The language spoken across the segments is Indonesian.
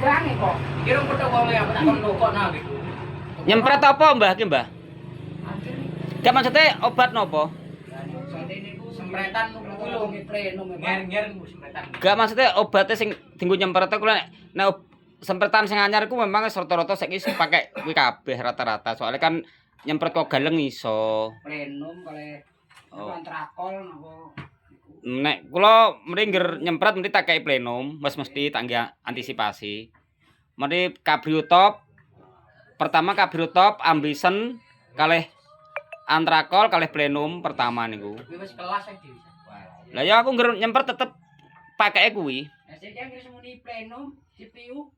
Jange kok. Kira petok wong ya tak kon kok nah gitu. Nyempret apa Mbah ki Mbah? Anjir. Gak maksudnya obat nopo? Jadi niku Sempretan kuwi lho ngeprenom. Nger-nger sempretan. Gak maksudnya obatnya sing tinggu nyempret ku nek sempretan sing anyar ku memang rata-rata saiki pakai kuwi kabeh rata-rata. Soalnya kan nyempret kok galeng iso. Plenum kale kontrakol napa. Nek kula mringger nyempret mesti tak kei plenum, mesti tak nggih antisipasi. Mari kabriotop. Pertama kabriotop, ambisen kalih antrakol kalih plenum pertama niku. Kuwi wis kelas ae dhewe. Lah ya aku ngger nyempret tetep pakeke kuwi. Nah, jadi wis muni plenum, CPU,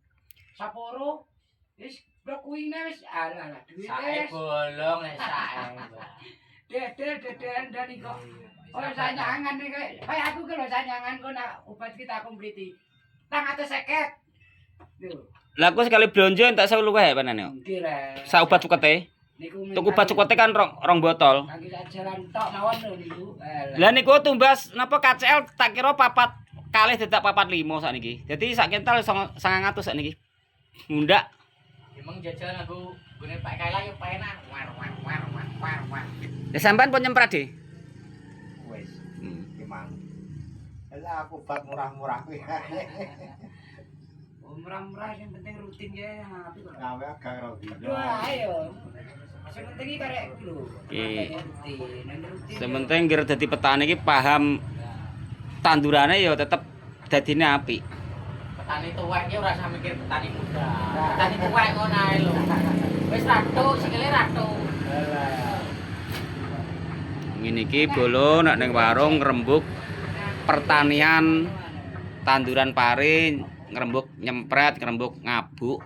Sapporo, wis blok kuwi wis alah duit Sae wis. bolong nek sae. Deden dan iku. Oh sanyangan nih kayak aku ke lho sanyangan kok nak obat kita aku mriti. 250. Lho, Lah aku sekali blonjo entek 10 wae panane. nggih le. Sak obat cukete. Niku Tuku obat cukete kan rong botol. kaki jalan tok mawon lho niku. Lah niku tumbas napa KCL tak kira papat kalih dadak 45 sakniki. Dadi sak kental 900 sakniki. Mundak. Emang jajan aku gune Pak Kaila yo penak. War. Ya sampean pun nyempret di. Wis, gimana? Lah aku obat murah-murah kuwi. Oh murah-murah yang penting rutin ya. Tapi kok. Gawe agak rugi. Aduh ayo. Sing penting iki karek lho. Iya. Rutin. Sementing ngger dadi petani iki paham tandurane ya tetep dadine apik. Petani tuwek ki ora usah mikir petani muda. Petani tuwek ngono ae lho. Wis ratu, sikile ratu. Ngene iki bolo nek ning warung ngrembug pertanian tanduran pari, ngrembug nyempret, ngrembug ngabuk.